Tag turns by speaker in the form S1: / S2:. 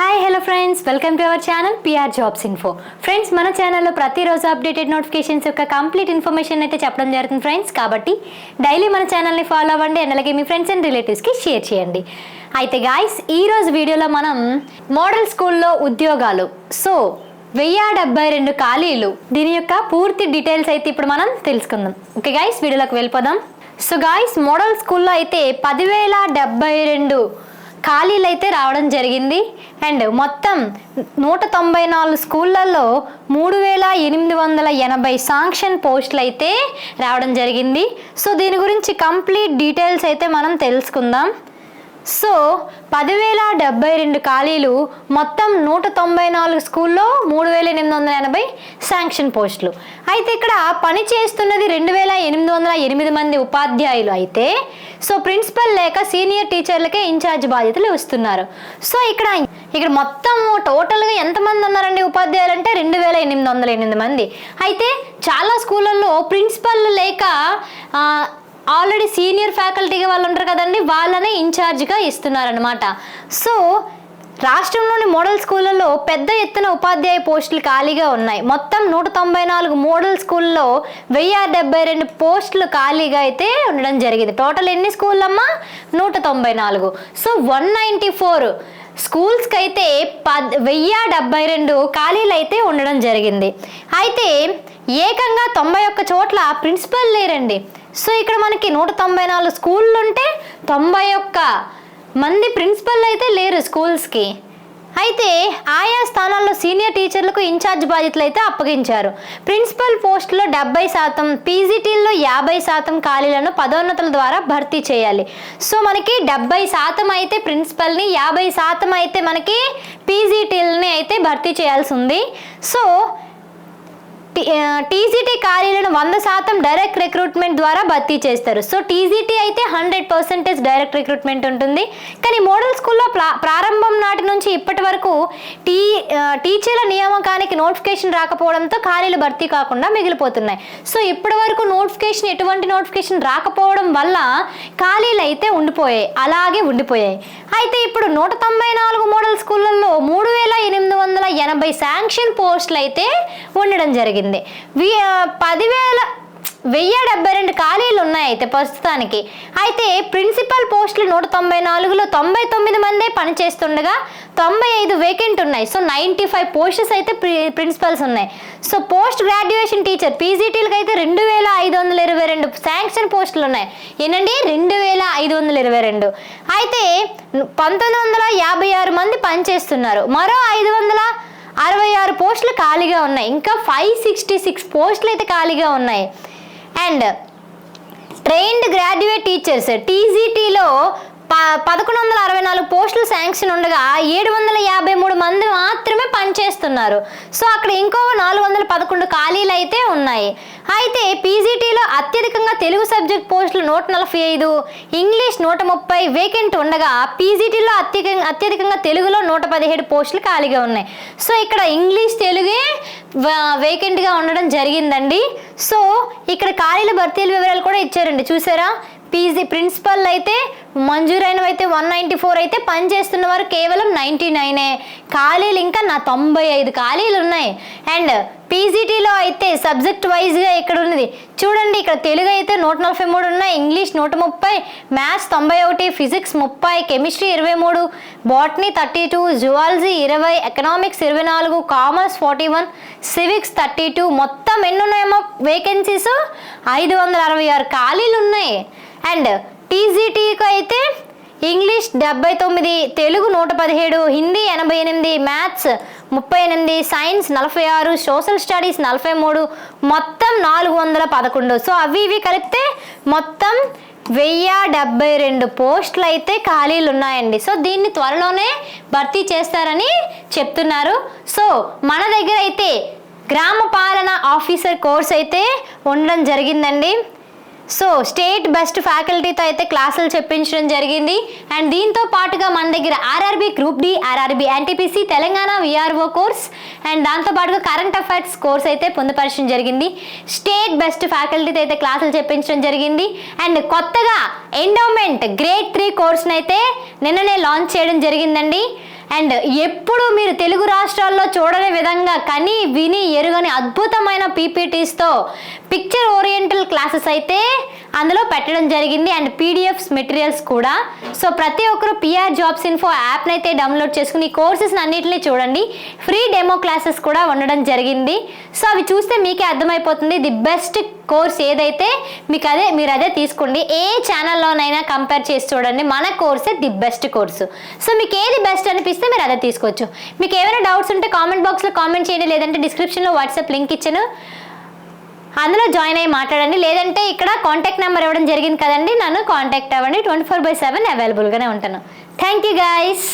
S1: Hi hello friends, welcome to our channel PR jobs info. Friends, మన ఛానల్లో ప్రతిరోజు updated notifications యొక్క complete information అయితే చెప్పడం జరుగుతుంది ఫ్రెండ్స్. కాబట్టి డైలీ మన ఛానల్ని ఫాలో అవ్వండి అండ్ అలాగే మీ ఫ్రెండ్స్ అండ్ రిలేటివ్స్కి షేర్ చేయండి. అయితే గాయ్స్, ఈరోజు వీడియోలో మనం మోడల్ స్కూల్లో ఉద్యోగాలు 1072 ఖాళీలు, దీని యొక్క పూర్తి డీటెయిల్స్ అయితే ఇప్పుడు మనం తెలుసుకుందాం. ఓకే గాయ్స్, వీడియోలోకి వెళ్ళిపోదాం. సో గాయ్స్, మోడల్ స్కూల్లో అయితే 10,072 ఖాళీలు అయితే రావడం జరిగింది. అండ్ మొత్తం 194 స్కూళ్ళల్లో 3,880 శాంక్షన్ పోస్టులు అయితే రావడం జరిగింది. సో దీని గురించి కంప్లీట్ డీటెయిల్స్ అయితే మనం తెలుసుకుందాం. సో 10,072 ఖాళీలు, మొత్తం 194 స్కూల్లో 3,880 శాంక్షన్ పోస్టులు. అయితే ఇక్కడ పని చేస్తున్నది 2,808 మంది ఉపాధ్యాయులు అయితే, సో ప్రిన్సిపల్ లేక సీనియర్ టీచర్లకే ఇన్ఛార్జ్ బాధ్యతలు ఇస్తున్నారు. సో ఇక్కడ మొత్తం టోటల్గా ఎంతమంది ఉన్నారండి ఉపాధ్యాయులు అంటే 2,808 మంది. అయితే చాలా స్కూళ్ళల్లో ప్రిన్సిపల్ లేక ఆల్రెడీ సీనియర్ ఫ్యాకల్టీగా వాళ్ళు ఉంటారు కదండి, వాళ్ళనే ఇన్ఛార్జ్గా ఇస్తున్నారనమాట. సో రాష్ట్రంలోని మోడల్ స్కూళ్ళల్లో పెద్ద ఎత్తున ఉపాధ్యాయ పోస్టులు ఖాళీగా ఉన్నాయి. మొత్తం 194 మోడల్ స్కూల్లో 1072 పోస్టులు ఖాళీగా అయితే ఉండడం జరిగింది. టోటల్ ఎన్ని స్కూల్ అమ్మా? 194. సో 194 స్కూల్స్కి అయితే 1072 ఖాళీలు అయితే ఉండడం జరిగింది. అయితే ఏకంగా 91 చోట్ల ప్రిన్సిపల్ లేరండి. సో ఇక్కడ మనకి 194 స్కూళ్ళు ఉంటే 91 మంది ప్రిన్సిపల్ అయితే లేరు స్కూల్స్కి. అయితే ఆయా స్థానాల్లో సీనియర్ టీచర్లకు ఇన్ఛార్జ్ బాధ్యతలు అయితే అప్పగించారు. ప్రిన్సిపల్ పోస్టులో 70%, పీజీటీల్లో 50% ఖాళీలను పదోన్నతుల ద్వారా భర్తీ చేయాలి. సో మనకి 70% అయితే ప్రిన్సిపల్ని, 50% అయితే మనకి పీజీటీలని అయితే భర్తీ చేయాల్సి ఉంది. సో టీజీటీ ఖాళీలను 100% డైరెక్ట్ రిక్రూట్మెంట్ ద్వారా భర్తీ చేస్తారు. సో టీజీటీ అయితే 100% డైరెక్ట్ రిక్రూట్మెంట్ ఉంటుంది. కానీ మోడల్ స్కూల్లో ప్రారంభం నాటి నుంచి ఇప్పటి వరకు టీచర్ల నియామకానికి నోటిఫికేషన్ రాకపోవడంతో ఖాళీలు భర్తీ కాకుండా మిగిలిపోతున్నాయి. సో ఇప్పటి వరకు ఎటువంటి నోటిఫికేషన్ రాకపోవడం వల్ల ఖాళీలు అయితే అలాగే ఉండిపోయాయి. అయితే ఇప్పుడు 194 మోడల్ స్కూళ్ళల్లో 3,880 శాంక్షన్ పోస్టులు అయితే ఉండడం జరిగింది. 10,072 ఖాళీలు ఉన్నాయి అయితే ప్రస్తుతానికి. అయితే ప్రిన్సిపల్ పోస్టులు 194లో 99 మందే పనిచేస్తుండగా 95 వేకెంట్ ఉన్నాయి. సో 95 పోస్టెస్ అయితే ప్రిన్సిపల్స్ ఉన్నాయి. సో పోస్ట్ గ్రాడ్యుయేషన్ టీచర్ పీజీటీలకు అయితే 2,522 శాంక్షన్ పోస్టులు ఉన్నాయి. ఏంటండి, 2,522. అయితే 1956 మంది పనిచేస్తున్నారు. మరో 566 పోస్టులు ఖాళీగా ఉన్నాయి. ఇంకా 566 పోస్టులు అయితే ఖాళీగా ఉన్నాయి. అండ్ ట్రైన్డ్ గ్రాడ్యుయేట్ టీచర్స్ టీజీటీలో 1,164 పోస్టులు శాంక్షన్ ఉండగా 753 మంది మాత్రమే పనిచేస్తున్నారు. సో అక్కడ ఇంకో 411 ఖాళీలు అయితే ఉన్నాయి. అయితే పీజీటీలో అత్యధికంగా తెలుగు సబ్జెక్ట్ పోస్టులు 145, ఇంగ్లీష్ 130 వేకెంట్ ఉండగా పీజీటీలో అత్యధికంగా తెలుగులో 117 పోస్టులు ఖాళీగా ఉన్నాయి. సో ఇక్కడ ఇంగ్లీష్, తెలుగే వేకెంట్గా ఉండడం జరిగిందండి. సో ఇక్కడ ఖాళీల భర్తీల వివరాలు కూడా ఇచ్చారండి, చూసారా? పీజీ ప్రిన్సిపల్ అయితే మంజూరైనవి అయితే 194 అయితే, పనిచేస్తున్న వారు కేవలం 99. ఖాళీలు ఇంకా 95 ఖాళీలు ఉన్నాయి. అండ్ పీజీటీలో అయితే సబ్జెక్ట్ వైజ్గా ఇక్కడ ఉన్నది చూడండి. ఇక్కడ తెలుగు అయితే 143 ఉన్నాయి, English 130, maths 91, physics 30, chemistry 23, botany 32, zoology 20, economics 24, commerce 41, civics 32. మొత్తం ఎన్ని ఉన్నాయేమో వేకెన్సీస్? 566 ఖాళీలు ఉన్నాయి. అండ్ టీజీటీకి అయితే English 79, Telugu 117, Hindi 88, maths 38, science 46, social studies 43, మొత్తం 411. సో అవి ఇవి కలిపితే మొత్తం 1072 పోస్టులు అయితే ఖాళీలు ఉన్నాయండి. సో దీన్ని త్వరలోనే భర్తీ చేస్తారని చెప్తున్నారు. సో మన దగ్గర అయితే గ్రామ పాలన ఆఫీసర్ కోర్స్ అయితే ఉండడం జరిగిందండి. సో స్టేట్ బెస్ట్ ఫ్యాకల్టీతో అయితే క్లాసులు చెప్పించడం జరిగింది. అండ్ దీంతో పాటుగా మన దగ్గర RRB group D, RRB NTPC, Telangana VRO course and దాంతో పాటుగా కరెంట్ అఫైర్స్ కోర్స్ అయితే పొందుపరచడం జరిగింది. స్టేట్ బెస్ట్ ఫ్యాకల్టీతో అయితే క్లాసులు చెప్పించడం జరిగింది. అండ్ కొత్తగా ఎండోమెంట్ గ్రేడ్ 3 కోర్స్ని అయితే నిన్ననే లాంచ్ చేయడం జరిగిందండి. అండ్ ఎప్పుడు మీరు తెలుగు రాష్ట్రాల్లో చూడని విధంగా కని విని ఎరుగని అద్భుతమైన పీపీటీస్తో పిక్చర్ ఓరియంటల్ క్లాసెస్ అయితే అందులో పెట్టడం జరిగింది అండ్ పీడిఎఫ్స్ మెటీరియల్స్ కూడా. సో ప్రతి ఒక్కరు పిఆర్ జాబ్స్ ఇన్ఫో యాప్ని అయితే డౌన్లోడ్ చేసుకుని ఈ కోర్సెస్ అన్నింటినీ చూడండి. ఫ్రీ డెమో క్లాసెస్ కూడా ఉండడం జరిగింది. సో అవి చూస్తే మీకే అర్థమైపోతుంది ది బెస్ట్ కోర్స్ ఏదైతే మీరు అదే తీసుకోండి. ఏ ఛానల్లోనైనా కంపేర్ చేసి చూడండి, మన కోర్సే ది బెస్ట్ కోర్సు. సో మీకు ఏది బెస్ట్ అనిపిస్తే మీరు అదే తీసుకోవచ్చు. మీకు ఏమైనా డౌట్స్ ఉంటే కామెంట్ బాక్స్లో కామెంట్ చేయండి, లేదంటే డిస్క్రిప్షన్లో వాట్సాప్ లింక్ ఇచ్చాను, అందులో జాయిన్ అయ్యి మాట్లాడండి. లేదంటే ఇక్కడ కాంటాక్ట్ నెంబర్ ఇవ్వడం జరిగింది కదండి, నన్ను కాంటాక్ట్ అవ్వండి. 24/7 అవైలబుల్గానే ఉంటాను. Thank you guys.